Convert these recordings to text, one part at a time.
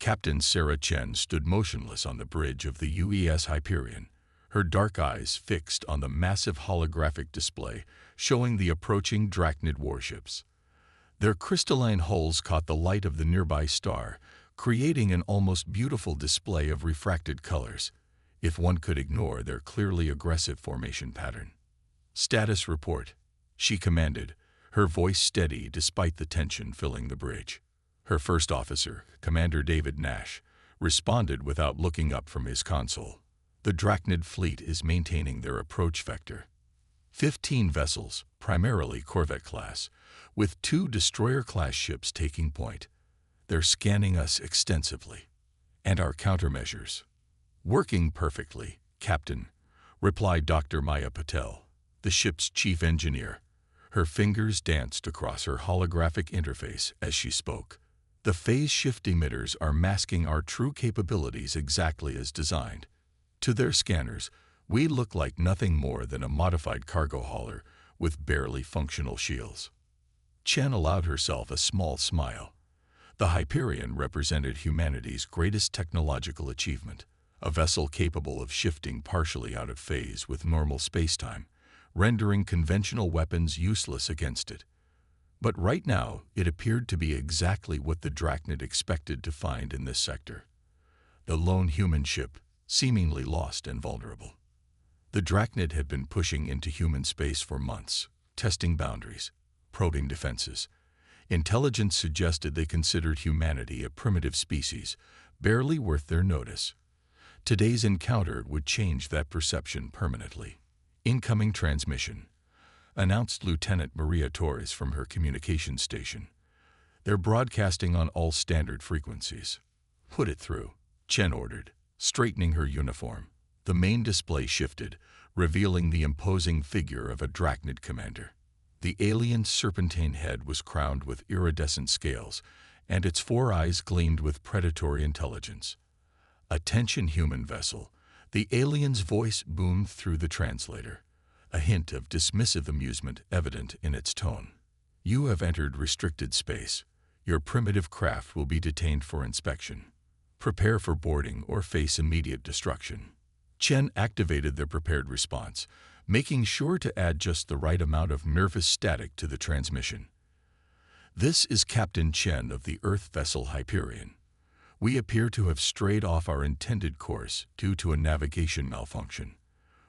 Captain Sarah Chen stood motionless on the bridge of the UES Hyperion, her dark eyes fixed on the massive holographic display showing the approaching Drachnid warships. Their crystalline hulls caught the light of the nearby star, creating an almost beautiful display of refracted colors, if one could ignore their clearly aggressive formation pattern. "Status report," she commanded, her voice steady despite the tension filling the bridge. Her first officer, Commander David Nash, responded without looking up from his console. "The Drachnid fleet is maintaining their approach vector. 15 vessels, primarily Corvette class, with 2 destroyer-class ships taking point. They're scanning us extensively. And our countermeasures." "Working perfectly, Captain," replied Dr. Maya Patel, the ship's chief engineer. Her fingers danced across her holographic interface as she spoke. "The phase shift emitters are masking our true capabilities exactly as designed. To their scanners, we look like nothing more than a modified cargo hauler with barely functional shields." Chen allowed herself a small smile. The Hyperion represented humanity's greatest technological achievement, a vessel capable of shifting partially out of phase with normal spacetime, rendering conventional weapons useless against it. But right now, it appeared to be exactly what the Drachnid expected to find in this sector. The lone human ship, seemingly lost and vulnerable. The Drachnid had been pushing into human space for months, testing boundaries, probing defenses. Intelligence suggested they considered humanity a primitive species, barely worth their notice. Today's encounter would change that perception permanently. "Incoming transmission," announced Lieutenant Maria Torres from her communications station. "They're broadcasting on all standard frequencies." "Put it through," Chen ordered, straightening her uniform. The main display shifted, revealing the imposing figure of a Drachnid commander. The alien serpentine head was crowned with iridescent scales, and its 4 eyes gleamed with predatory intelligence. "Attention, human vessel," the alien's voice boomed through the translator, a hint of dismissive amusement evident in its tone. "You have entered restricted space. Your primitive craft will be detained for inspection. Prepare for boarding or face immediate destruction." Chen activated the prepared response, making sure to add just the right amount of nervous static to the transmission. "This is Captain Chen of the Earth vessel Hyperion. We appear to have strayed off our intended course due to a navigation malfunction.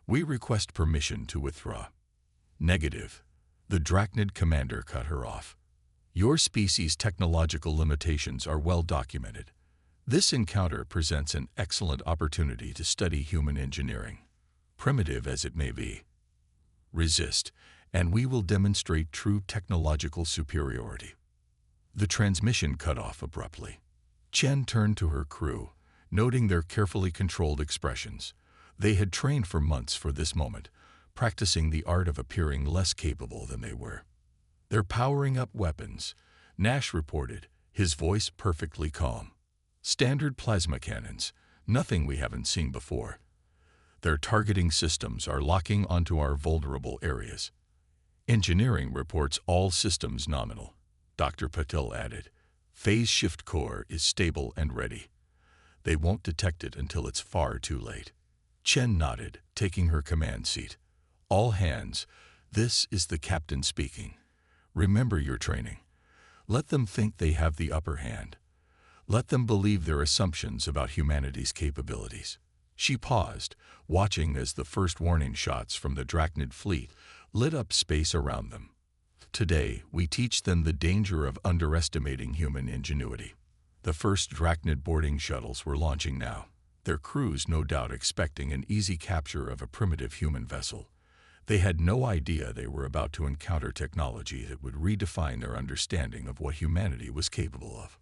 We request permission to withdraw." "Negative," the Drachnid commander cut her off. "Your species' technological limitations are well documented. This encounter presents an excellent opportunity to study human engineering, primitive as it may be. Resist, and we will demonstrate true technological superiority." The transmission cut off abruptly. Chen turned to her crew, noting their carefully controlled expressions. They had trained for months for this moment, practicing the art of appearing less capable than they were. "They're powering up weapons," Nash reported, his voice perfectly calm. "Standard plasma cannons, nothing we haven't seen before. Their targeting systems are locking onto our vulnerable areas." "Engineering reports all systems nominal," Dr. Patel added. "Phase shift core is stable and ready. They won't detect it until it's far too late." Chen nodded, taking her command seat. "All hands, this is the captain speaking. Remember your training. Let them think they have the upper hand. Let them believe their assumptions about humanity's capabilities." She paused, watching as the first warning shots from the Drachnid fleet lit up space around them. "Today, we teach them the danger of underestimating human ingenuity." The first Drachnid boarding shuttles were launching now, their crews no doubt expecting an easy capture of a primitive human vessel. They had no idea they were about to encounter technology that would redefine their understanding of what humanity was capable of.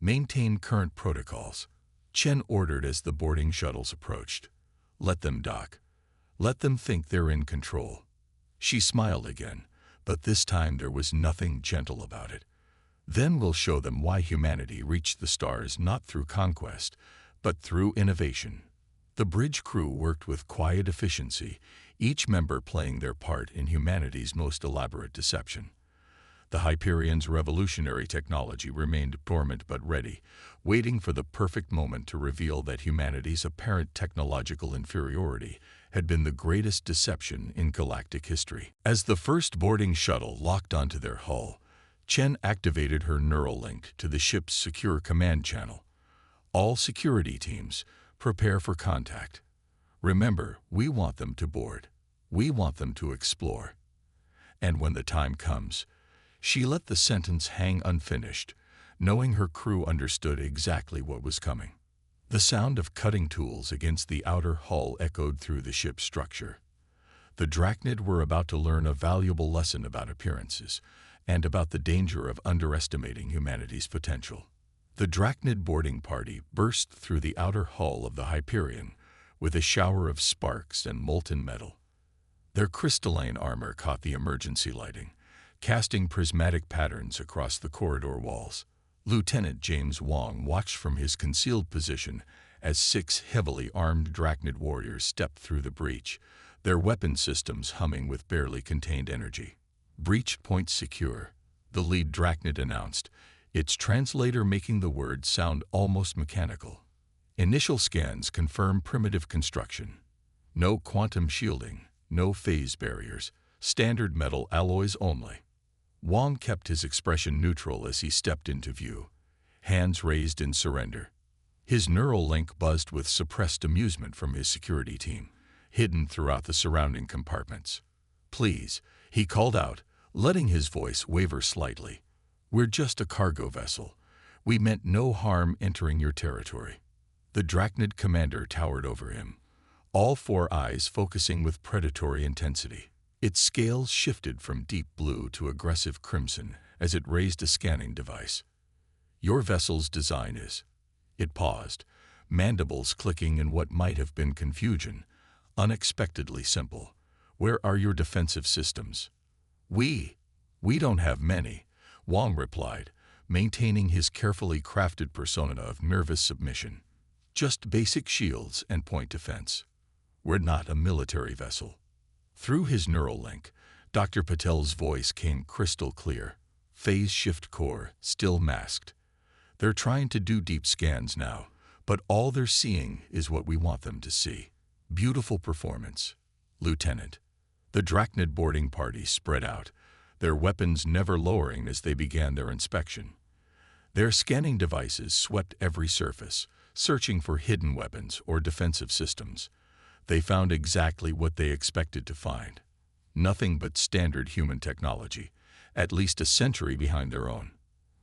"Maintain current protocols," Chen ordered as the boarding shuttles approached. "Let them dock. Let them think they're in control." She smiled again, but this time there was nothing gentle about it. "Then we'll show them why humanity reached the stars not through conquest, but through innovation." The bridge crew worked with quiet efficiency, each member playing their part in humanity's most elaborate deception. The Hyperion's revolutionary technology remained dormant but ready, waiting for the perfect moment to reveal that humanity's apparent technological inferiority had been the greatest deception in galactic history. As the first boarding shuttle locked onto their hull, Chen activated her neural link to the ship's secure command channel. All security teams, prepare for contact. Remember, we want them to board. We want them to explore. And when the time comes, she let the sentence hang unfinished, knowing her crew understood exactly what was coming. The sound of cutting tools against the outer hull echoed through the ship's structure. The Drachnid were about to learn a valuable lesson about appearances and about the danger of underestimating humanity's potential. The Drachnid boarding party burst through the outer hull of the Hyperion with a shower of sparks and molten metal. Their crystalline armor caught the emergency lighting, casting prismatic patterns across the corridor walls. Lieutenant James Wong watched from his concealed position as 6 heavily armed Drachnid warriors stepped through the breach, their weapon systems humming with barely contained energy. "Breach point secure," the lead Drachnid announced, its translator making the words sound almost mechanical. Initial scans confirm primitive construction. No quantum shielding, no phase barriers, standard metal alloys only. Wong kept his expression neutral as he stepped into view, hands raised in surrender. His neural link buzzed with suppressed amusement from his security team, hidden throughout the surrounding compartments. "Please," he called out, letting his voice waver slightly. "We're just a cargo vessel. We meant no harm entering your territory." The Drachnid commander towered over him, all 4 eyes focusing with predatory intensity. Its scales shifted from deep blue to aggressive crimson as it raised a scanning device. "Your vessel's design is..." It paused, mandibles clicking in what might have been confusion, unexpectedly simple. "Where are your defensive systems?" We don't have many," Wong replied, maintaining his carefully crafted persona of nervous submission. "Just basic shields and point defense. We're not a military vessel." Through his neural link, Dr. Patel's voice came crystal clear. "Phase shift core, still masked. They're trying to do deep scans now, but all they're seeing is what we want them to see. Beautiful performance, Lieutenant." The Drachnid boarding party spread out, their weapons never lowering as they began their inspection. Their scanning devices swept every surface, searching for hidden weapons or defensive systems. They found exactly what they expected to find. Nothing but standard human technology, at least a century behind their own.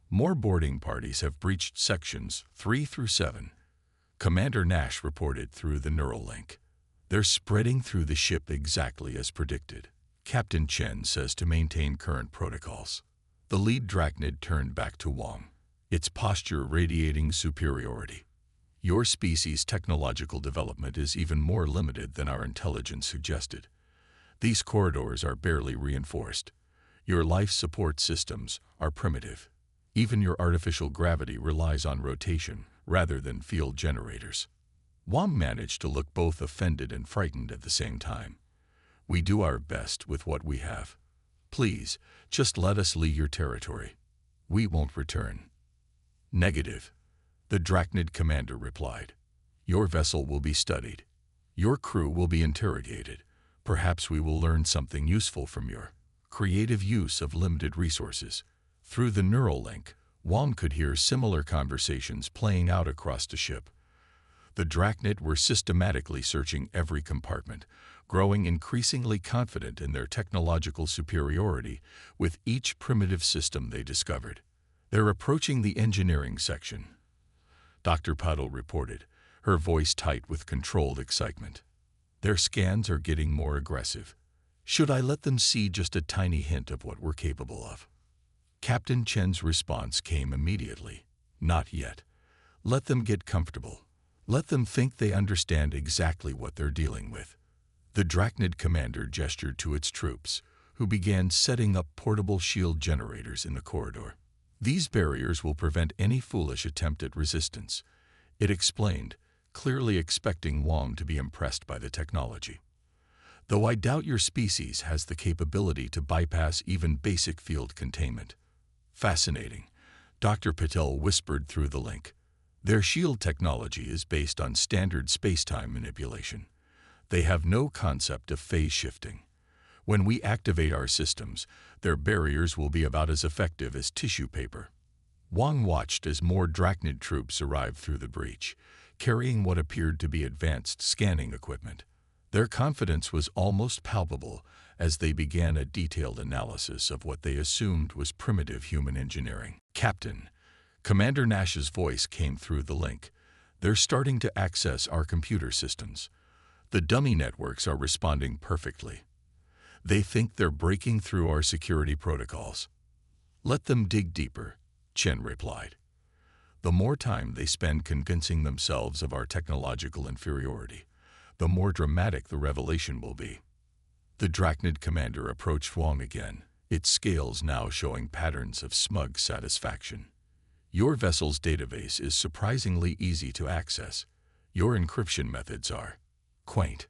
More boarding parties have breached sections 3 through 7. Commander Nash reported through the neural link. "They're spreading through the ship exactly as predicted. Captain Chen says to maintain current protocols." The lead Drachnid turned back to Wong, its posture radiating superiority. "Your species' technological development is even more limited than our intelligence suggested. These corridors are barely reinforced. Your life support systems are primitive. Even your artificial gravity relies on rotation rather than field generators." Wong managed to look both offended and frightened at the same time. "We do our best with what we have. Please, just let us leave your territory. We won't return." "Negative," the Drachnid commander replied. "Your vessel will be studied. Your crew will be interrogated. Perhaps we will learn something useful from your creative use of limited resources." Through the neural link, Wong could hear similar conversations playing out across the ship. The Drachnid were systematically searching every compartment, growing increasingly confident in their technological superiority with each primitive system they discovered. "They're approaching the engineering section," Dr. Puddle reported, her voice tight with controlled excitement. "Their scans are getting more aggressive. Should I let them see just a tiny hint of what we're capable of?" Captain Chen's response came immediately. "Not yet. Let them get comfortable. Let them think they understand exactly what they're dealing with." The Drachnid commander gestured to its troops, who began setting up portable shield generators in the corridor. "These barriers will prevent any foolish attempt at resistance," it explained, clearly expecting Wong to be impressed by the technology. though I doubt your species has the capability to bypass even basic field containment. Fascinating, Dr. Patel whispered through the link. Their shield technology is based on standard space-time manipulation. They have no concept of phase shifting. When we activate our systems, their barriers will be about as effective as tissue paper. Wang watched as more Drachnid troops arrived through the breach, carrying what appeared to be advanced scanning equipment. Their confidence was almost palpable as they began a detailed analysis of what they assumed was primitive human engineering. "Captain," Commander Nash's voice came through the link. "They're starting to access our computer systems. The dummy networks are responding perfectly. They think they're breaking through our security protocols." "Let them dig deeper," Chen replied. "The more time they spend convincing themselves of our technological inferiority, the more dramatic the revelation will be." The Drachnid commander approached Wang again, its scales now showing patterns of smug satisfaction. "Your vessel's database is surprisingly easy to access. Your encryption methods are quaint.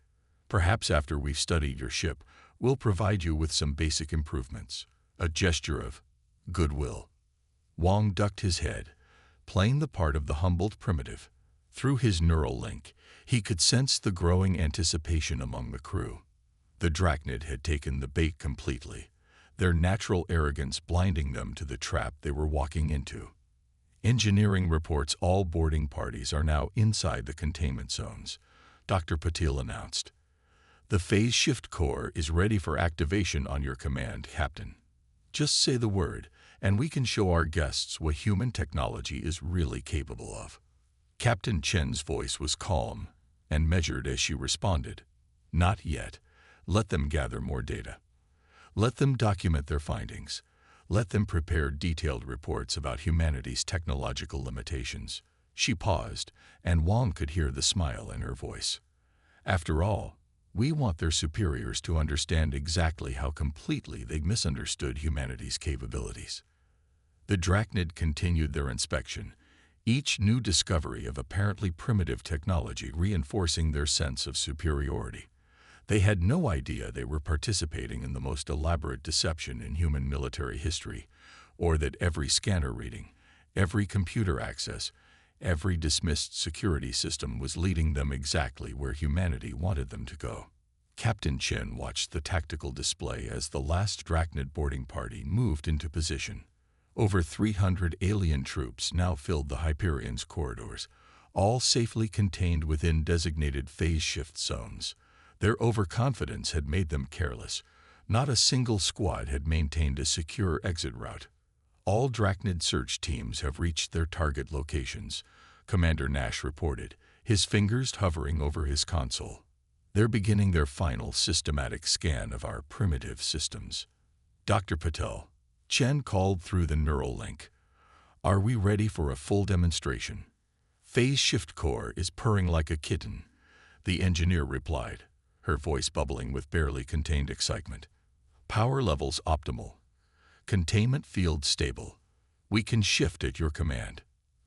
Perhaps after we've studied your ship, we'll provide you with some basic improvements." A gesture of goodwill. Wang ducked his head, playing the part of the humbled primitive. Through his neural link, he could sense the growing anticipation among the crew. The Drachnid had taken the bait completely, their natural arrogance blinding them to the trap they were walking into. "Engineering reports all boarding parties are now inside the containment zones," Dr. Patil announced. "The phase shift core is ready for activation on your command, Captain. Just say the word, and we can show our guests what human technology is really capable of." Captain Chen's voice was calm and measured as she responded. "Not yet. Let them gather more data. Let them document their findings. Let them prepare detailed reports about humanity's technological limitations." She paused, and Wang could hear the smile in her voice. "After all, we want their superiors to understand exactly how completely they misunderstood humanity's capabilities." The Drachnid continued their inspection, each new discovery of apparently primitive technology reinforcing their sense of superiority. They had no idea they were participating in the most elaborate deception in human military history, or that every scanner reading, every computer access, every dismissed security system was leading them exactly where humanity wanted them to go. Captain Chen watched the tactical display as the last Drachnid boarding party moved into position. Over 300 alien troops now filled the Hyperion's corridors, all safely contained within designated phase shift zones. Their overconfidence had made them careless. Not a single squad had maintained a secure exit route. "All Drachnid search teams have reached their target locations," Commander Nash reported, his fingers hovering over his console. "They're beginning their final systematic scan of our primitive systems." "Dr. Patel," Chen called through the neural link, "are we ready for a full demonstration?" "Phase shift core is purring like a kitten," the engineer replied, her voice bubbling with barely contained excitement. "Power levels optimal. Containment field stable. We can shift at your command."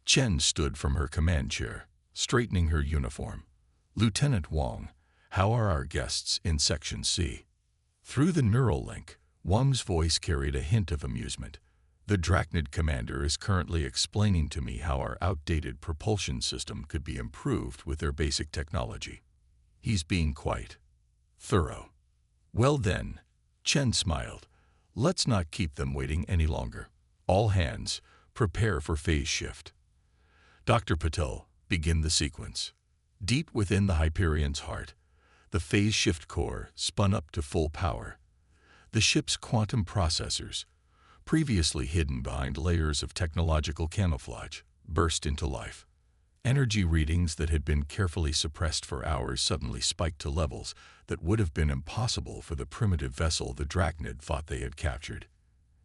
Chen stood from her command chair, straightening her uniform. "Lieutenant Wang, how are our guests in Section C?" Through the neural link, Wang's voice carried a hint of amusement. "The Drachnid commander is currently explaining to me how our outdated propulsion system could be improved with their basic technology. He's being quite thorough." "Well then," Chen smiled, "let's not keep them waiting any longer. All hands, prepare for phase shift." "Dr. Patel, begin the sequence." Deep within the Hyperion's heart, the phase shift core spun up to full power. The ship's quantum processors, previously hidden behind layers of technological camouflage, burst into life. Energy readings that had been carefully suppressed for hours suddenly spiked to levels that would have been impossible for the primitive vessel the Drachnid thought they had captured.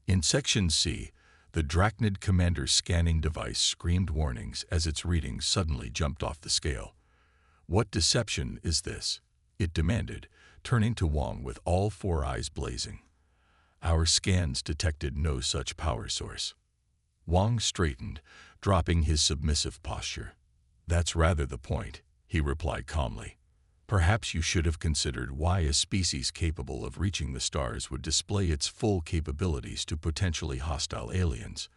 In Section C, the Drachnid commander's scanning device screamed warnings as its readings suddenly jumped off the scale. "What deception is this?" it demanded, turning to Wang with all four eyes blazing. "Our scans detected no such power source." Wang straightened, dropping his submissive posture. "That's rather the point," he replied calmly. Perhaps you should have considered why a species capable of reaching the stars would display its full capabilities to potentially hostile aliens.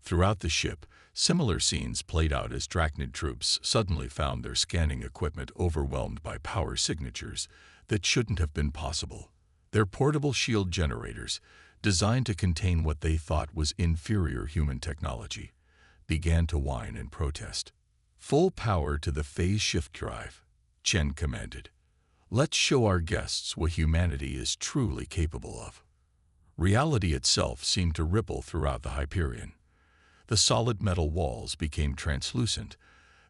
Throughout the ship, similar scenes played out as Drachnid troops suddenly found their scanning equipment overwhelmed by power signatures that shouldn't have been possible. Their portable shield generators, designed to contain what they thought was inferior human technology, began to whine and protest. "Full power to the phase shift drive," Chen commanded. "Let's show our guests what humanity is truly capable of." Reality itself seemed to ripple throughout the Hyperion. The solid metal walls became translucent,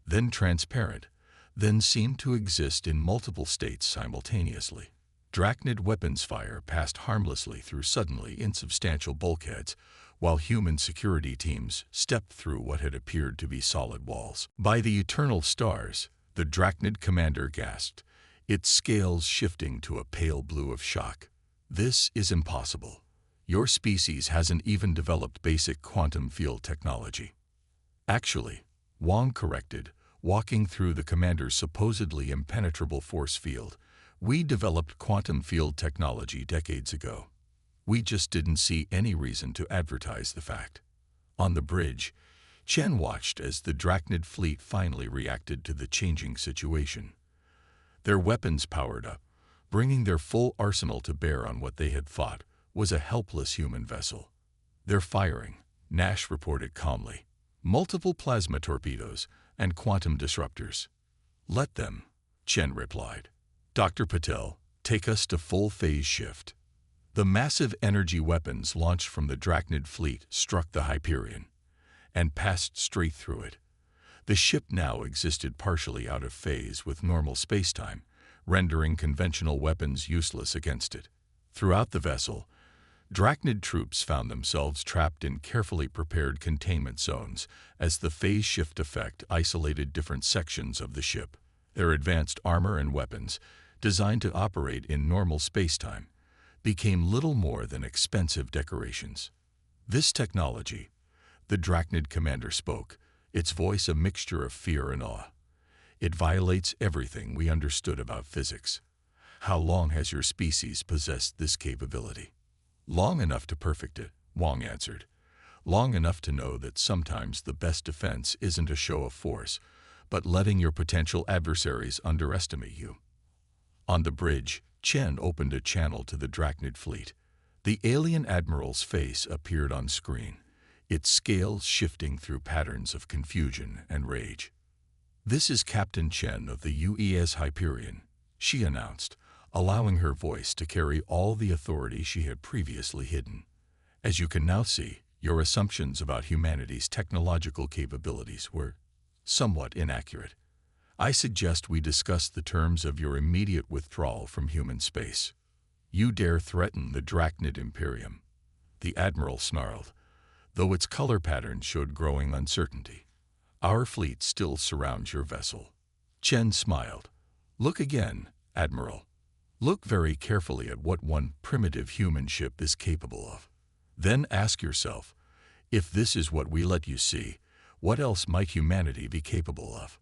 then transparent, then seemed to exist in multiple states simultaneously. Drachnid weapons fire passed harmlessly through suddenly insubstantial bulkheads, while human security teams stepped through what had appeared to be solid walls. "By the eternal stars," the Drachnid commander gasped, its scales shifting to a pale blue of shock. "This is impossible. Your species hasn't even developed basic quantum field technology." "Actually," Wang corrected, walking through the commander's supposedly impenetrable force field, "we developed quantum field technology decades ago. We just didn't see any reason to advertise the fact." On the bridge, Chen watched as the Drachnid fleet finally reacted to the changing situation. Their weapons powered up, bringing their full arsenal to bear on what they had thought was a helpless human vessel. "They're firing," Nash reported calmly. "Multiple plasma torpedoes and quantum disruptors." "Let them," Chen replied. "Dr. Patel, take us to full phase shift." The massive energy weapons launched from the Drachnid fleet struck the Hyperion and passed straight through it. The ship now existed partially out of phase with normal spacetime, rendering conventional weapons useless against it. Throughout the vessel, Drachnid troops found themselves trapped in carefully prepared containment zones as the phase shift effect isolated different sections of the ship. Their advanced armor and weapons, designed to operate in normal spacetime, became little more than expensive decorations. "This technology," the Drachnid commander spoke, its voice a mixture of fear and awe. "It violates everything we understood about physics. How long has your species possessed this capability?" "Long enough to perfect it," Wang answered. "Long enough to know that sometimes the best defense isn't a show of force, but letting your potential adversaries underestimate you." On the bridge, Chen opened a channel to the Drachnid fleet. The alien admiral's face appeared on screen, its scales shifting through patterns of confusion and rage. "This is Captain Chen of the UES Hyperion," she announced, allowing her voice to carry all the authority she had previously hidden. "As you can now see, your assumptions about humanity's technological capabilities were somewhat inaccurate. I suggest we discuss the terms of your immediate withdrawal from human space." "You dare threaten the Drachnid Imperium?" the admiral snarled, though its color pattern showed growing uncertainty. "Our fleet still surrounds your vessel." Chen smiled. "Look again, Admiral. Look very carefully at what one primitive human ship is capable of. Then ask yourself, if this is what we let you see, what else might humanity be capable of?"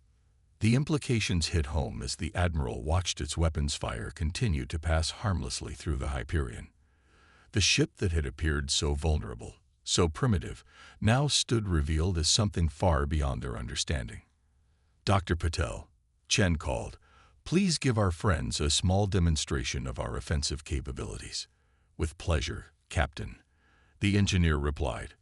The implications hit home as the Admiral watched its weapons fire continue to pass harmlessly through the Hyperion. The ship that had appeared so vulnerable, so primitive, now stood revealed as something far beyond their understanding. "Dr. Patel," Chen called, "please give our friends a small demonstration of our offensive capabilities." "With pleasure, Captain," the engineer replied.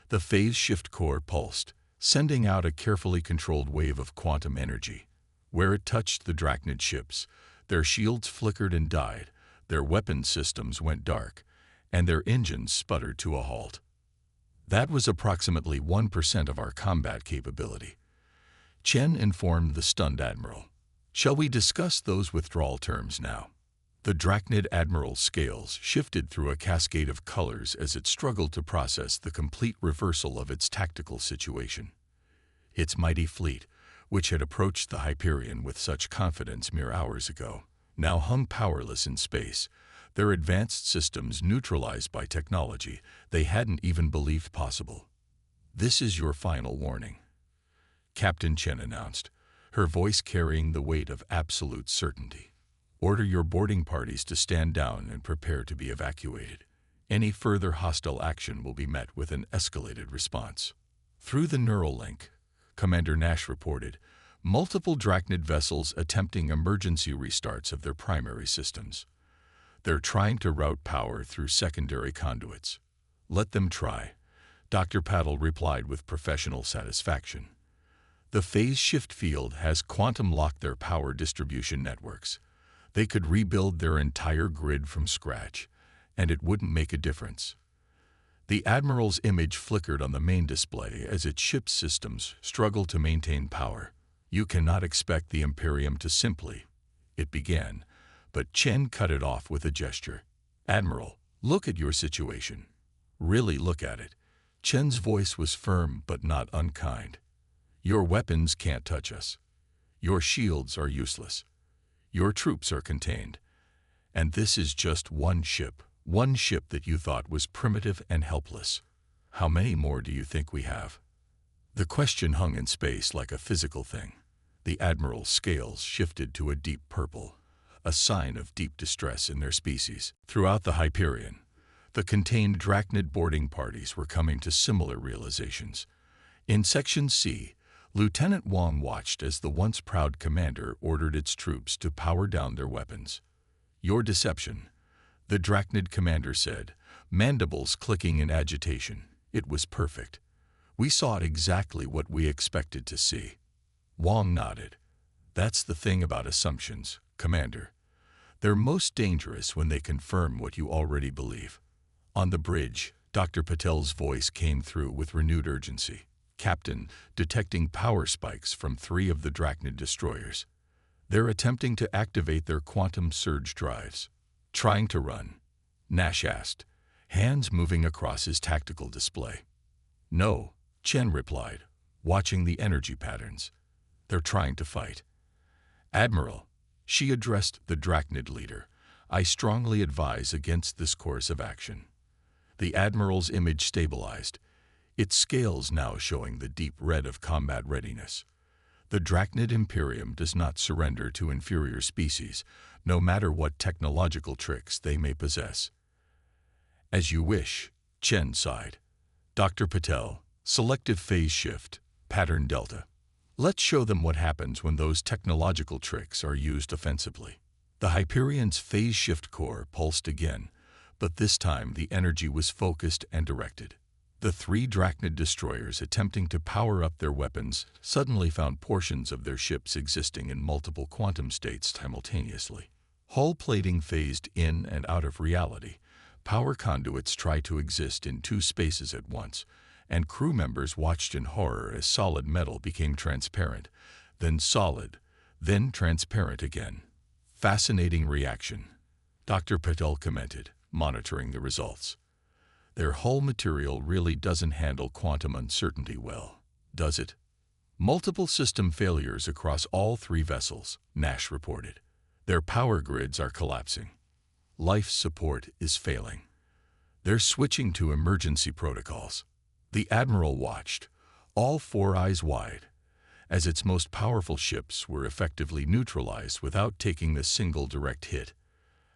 The phase shift core pulsed, sending out a carefully controlled wave of quantum energy. Where it touched the Drachnid ships, their shields flickered and died, their weapon systems went dark, and their engines sputtered to a halt. "That was approximately 1% of our combat capability," Chen informed the stunned admiral. "Shall we discuss those withdrawal terms now?" The Drachnid admiral's scales shifted through a cascade of colors as it struggled to process the complete reversal of its tactical situation. Its mighty fleet, which had approached the Hyperion with such confidence mere hours ago, now hung powerless in space, their advanced systems neutralized by technology they hadn't even believed possible. "This is your final warning," Captain Chen announced. her voice carrying the weight of absolute certainty. Order your boarding parties to stand down and prepare to be evacuated. Any further hostile action will be met with an escalated response. Through the neural link, Commander Nash reported, multiple Drachnid vessels attempting emergency restarts of their primary systems. They're trying to route power through secondary conduits. Let them try, Dr. Paddle replied with professional satisfaction. The phase shift field has quantum-locked their power distribution networks. They could rebuild their entire grid from scratch, and it wouldn't make a difference. The Admiral's image flickered on the main display as its ship's systems struggled to maintain power. You cannot expect the Imperium to simply, it began, but Chen cut it off with a gesture. Admiral, look at your situation. Really look at it. Chen's voice was firm but not unkind. Your weapons can't touch us. Your shields are useless. Your troops are contained. And this is just one ship that you thought was primitive and helpless. How many more do you think we have? The question hung in space like a physical thing. The Admiral's scales shifted to a deep purple, a sign of deep distress in their species. Throughout the Hyperion, the contained Drachnid boarding parties were coming to similar realizations. In Section C, Lieutenant Wong watched as the once proud commander ordered its troops to power down their weapons. Your deception, the Drachnid commander said, mandibles clicking in agitation. It was perfect. We saw exactly what we expected to see. Wong nodded. That's the thing about assumptions, Commander. They're most dangerous when they confirm what you already believe. On the bridge, Dr. Patel's voice came through with renewed urgency. Captain, detecting power spikes from 3 of the Drachnid destroyers. They're attempting to activate their quantum surge drives. Trying to run? Nash asked, hands moving across his tactical display. No, Chen replied, watching the energy patterns. They're trying to fight. Admiral, she addressed the Drachnid leader, I strongly advise against this course of action. The Admiral's image stabilized, its scales now showing the deep red of combat readiness. The Drachnid Imperium does not surrender to inferior species, no matter what technological tricks they may possess. As you wish, Chen sighed. Dr. Patel, selective phase shift, pattern delta. Let's show them what happens when those technological tricks are used offensively. The Hyperion's phase shift core pulsed again, but this time the energy was focused and directed. The 3 Drachnid destroyers attempting to power up their weapons suddenly found portions of their ships existing in multiple quantum states simultaneously. Hull plating phased in and out of reality. Power conduits tried to exist in 2 spaces at once, and crew members watched in horror as solid metal became transparent, then solid, then transparent again. Fascinating reaction, Dr. Patel commented, monitoring the results. Their hull material really doesn't handle quantum uncertainty well, does it? Multiple system failures across all 3 vessels, Nash reported. Their power grids are collapsing. Life support is failing. They're switching to emergency protocols. The Admiral watched, all 4 eyes wide, as its most powerful ships were effectively neutralized without taking a single direct hit.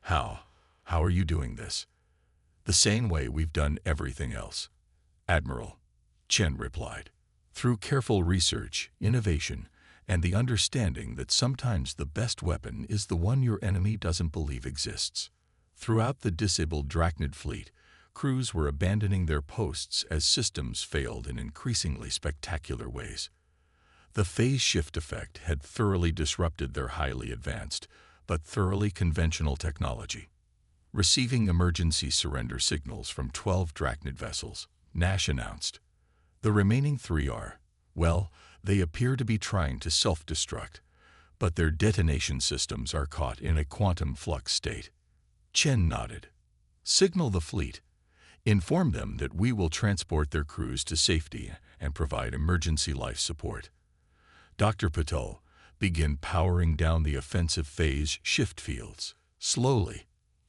How are you doing this? The same way we've done everything else, Admiral, Chen replied. Through careful research, innovation, and the understanding that sometimes the best weapon is the one your enemy doesn't believe exists. Throughout the disabled Drachnid fleet, crews were abandoning their posts as systems failed in increasingly spectacular ways. The phase shift effect had thoroughly disrupted their highly advanced, but thoroughly conventional technology. Receiving emergency surrender signals from 12 Drachnid vessels, Nash announced. The remaining 3 are, well, they appear to be trying to self-destruct, but their detonation systems are caught in a quantum flux state. Chen nodded. Signal the fleet. Inform them that we will transport their crews to safety and provide emergency life support. Dr. Patel, begin powering down the offensive phase shift fields. Slowly.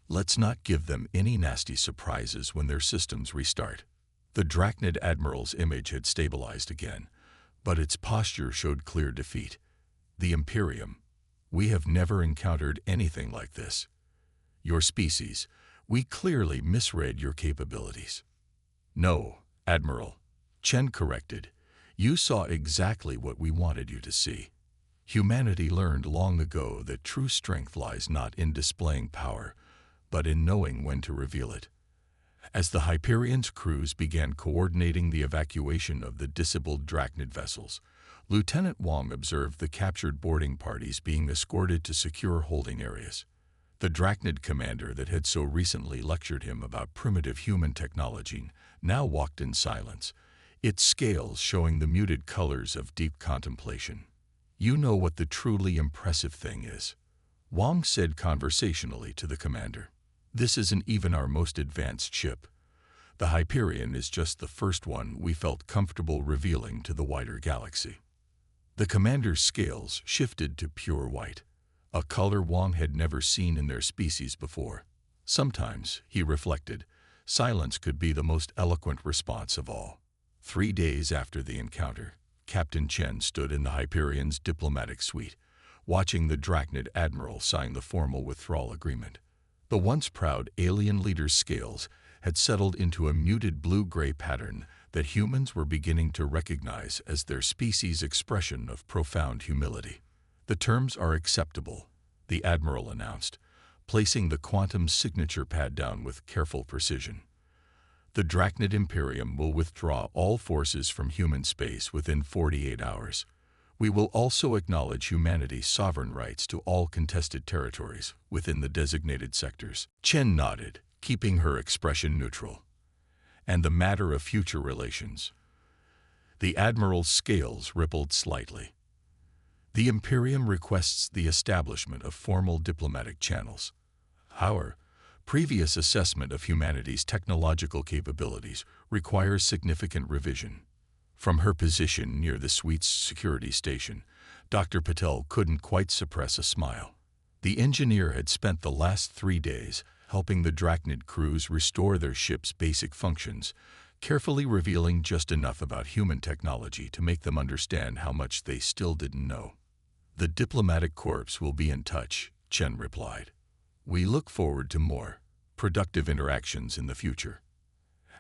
Let's not give them any nasty surprises when their systems restart. The Drachnid Admiral's image had stabilized again, but its posture showed clear defeat. The Imperium. We have never encountered anything like this. Your species. We clearly misread your capabilities. No, Admiral. Chen corrected. You saw exactly what we wanted you to see. Humanity learned long ago that true strength lies not in displaying power, but in knowing when to reveal it. As the Hyperion's crews began coordinating the evacuation of the disabled Drachnid vessels, Lieutenant Wang observed the captured boarding parties being escorted to secure holding areas. The Drachnid commander that had so recently lectured him about primitive human technology now walked in silence, its scales showing the muted colors of deep contemplation. You know what the truly impressive thing is, Wang said conversationally to the commander. This isn't even our most advanced ship. The Hyperion is just the first one we felt comfortable revealing to the wider galaxy. The commander's scales shifted to pure white, a color Wang had never seen in their species before. Sometimes, he reflected, silence could be the most eloquent response of all. 3 days after the encounter, Captain Chen stood in the Hyperion's diplomatic suite, watching the Drachnid admiral sign the formal withdrawal agreement. The once proud alien leader's scales had settled into a muted blue-gray pattern that humans were beginning to recognize as their species' expression of profound humility. The terms are acceptable, the admiral announced, placing the quantum signature pad down with careful precision. The Drachnid Imperium will withdraw all forces from human space within 48 hours. We will also acknowledge humanity's sovereign rights to all contested territories within the designated sectors. Chen nodded, keeping her expression neutral. And the matter of future relations. The admiral's scales rippled slightly. The Imperium requests the establishment of formal diplomatic channels. Our previous assessment of humanity's technological capabilities requires significant revision. From her position near the suite's security station, Dr. Patel couldn't quite suppress a smile. The engineer had spent the last 3 days helping the Drachnid crews restore their ship's basic functions, carefully revealing just enough about human technology to make them understand how much they still didn't know. The diplomatic corps will be in touch, Chen replied. We look forward to more productive interactions in the future.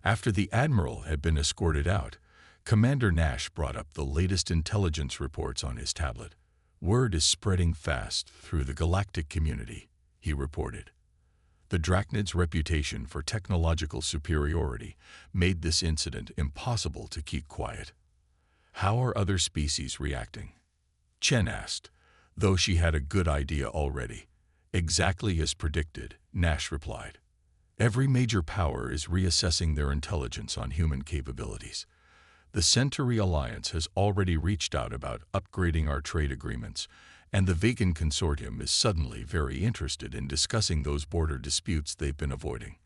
After the admiral had been escorted out, Commander Nash brought up the latest intelligence reports on his tablet. Word is spreading fast through the galactic community, he reported. The Drachnid's reputation for technological superiority made this incident impossible to keep quiet. How are other species reacting? Chen asked, though she had a good idea already. Exactly as predicted, Nash replied. Every major power is reassessing their intelligence on human capabilities. The Centauri Alliance has already reached out about upgrading our trade agreements, and the Vegan Consortium is suddenly very interested in discussing those border disputes they've been avoiding.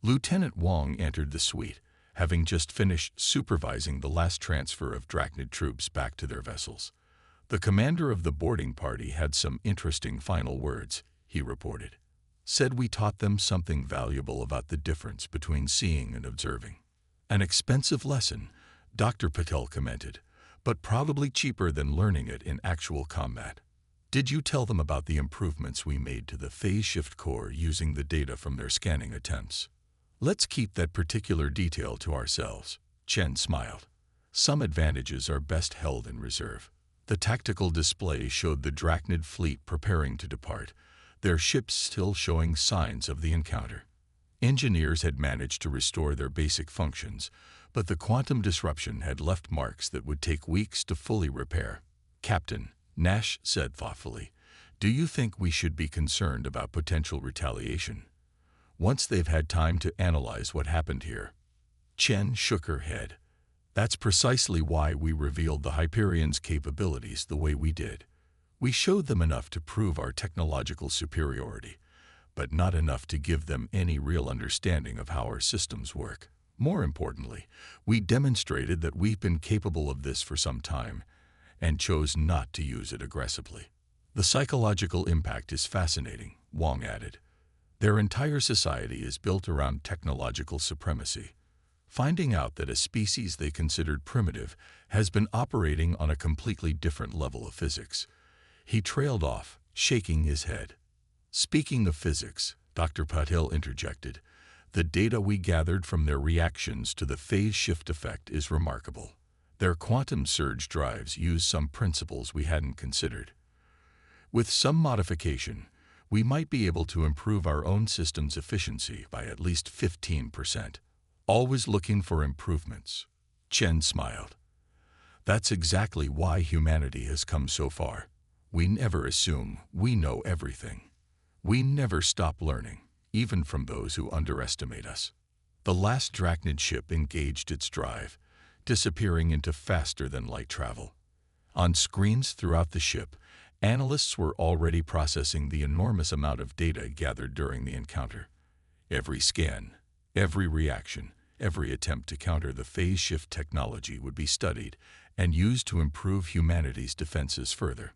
Lieutenant Wang entered the suite, having just finished supervising the last transfer of Drachnid troops back to their vessels. The commander of the boarding party had some interesting final words, he reported. Said we taught them something valuable about the difference between seeing and observing. An expensive lesson, Dr. Patel commented, but probably cheaper than learning it in actual combat. Did you tell them about the improvements we made to the phase shift core using the data from their scanning attempts? Let's keep that particular detail to ourselves, Chen smiled. Some advantages are best held in reserve. The tactical display showed the Drachnid fleet preparing to depart, their ships still showing signs of the encounter. Engineers had managed to restore their basic functions, but the quantum disruption had left marks that would take weeks to fully repair. Captain, Nash said thoughtfully, do you think we should be concerned about potential retaliation once they've had time to analyze what happened here? Chen shook her head. That's precisely why we revealed the Hyperion's capabilities the way we did. We showed them enough to prove our technological superiority, but not enough to give them any real understanding of how our systems work. More importantly, we demonstrated that we've been capable of this for some time and chose not to use it aggressively. The psychological impact is fascinating, Wang added. Their entire society is built around technological supremacy. Finding out that a species they considered primitive has been operating on a completely different level of physics. He trailed off, shaking his head. Speaking of physics, Dr. Patil interjected, the data we gathered from their reactions to the phase shift effect is remarkable. Their quantum surge drives use some principles we hadn't considered. With some modification, we might be able to improve our own system's efficiency by at least 15%. Always looking for improvements. Chen smiled. That's exactly why humanity has come so far. We never assume we know everything. We never stop learning, even from those who underestimate us. The last Drachnid ship engaged its drive, disappearing into faster-than-light travel. On screens throughout the ship, analysts were already processing the enormous amount of data gathered during the encounter. Every scan, every reaction, every attempt to counter the phase shift technology would be studied and used to improve humanity's defenses further.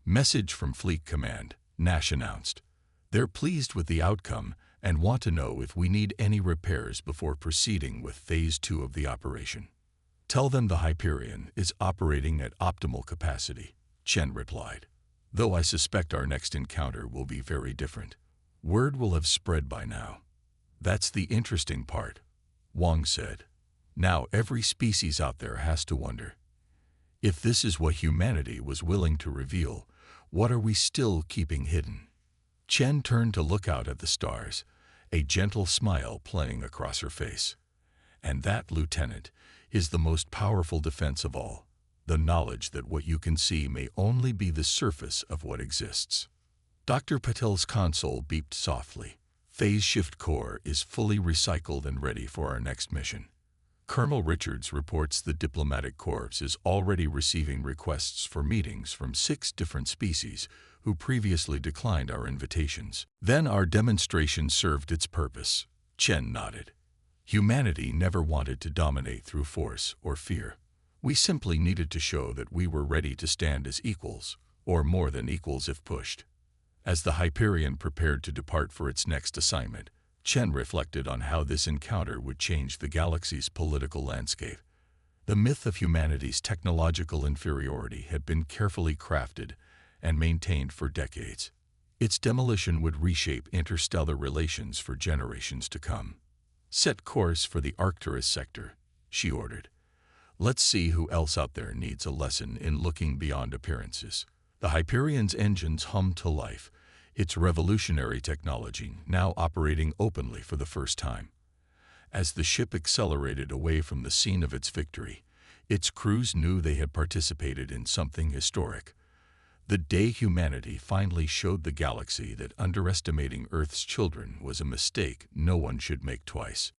Message from Fleet Command, Nash announced. They're pleased with the outcome and want to know if we need any repairs before proceeding with Phase 2 of the operation. Tell them the Hyperion is operating at optimal capacity, Chen replied. Though I suspect our next encounter will be very different. Word will have spread by now. That's the interesting part, Wang said. Now every species out there has to wonder. If this is what humanity was willing to reveal, what are we still keeping hidden? Chen turned to look out at the stars, a gentle smile playing across her face. And that, Lieutenant, is the most powerful defense of all, the knowledge that what you can see may only be the surface of what exists. Dr. Patel's console beeped softly. Phase shift core is fully recycled and ready for our next mission. Colonel Richards reports the diplomatic corps is already receiving requests for meetings from 6 different species who previously declined our invitations. Then our demonstration served its purpose, Chen nodded. Humanity never wanted to dominate through force or fear. We simply needed to show that we were ready to stand as equals, or more than equals if pushed. As the Hyperion prepared to depart for its next assignment, Chen reflected on how this encounter would change the galaxy's political landscape. The myth of humanity's technological inferiority had been carefully crafted and maintained for decades. Its demolition would reshape interstellar relations for generations to come. Set course for the Arcturus sector, she ordered. Let's see who else out there needs a lesson in looking beyond appearances. The Hyperion's engines hummed to life, its revolutionary technology now operating openly for the first time. As the ship accelerated away from the scene of its victory, its crews knew they had participated in something historic. The day humanity finally showed the galaxy that underestimating Earth's children was a mistake no one should make twice.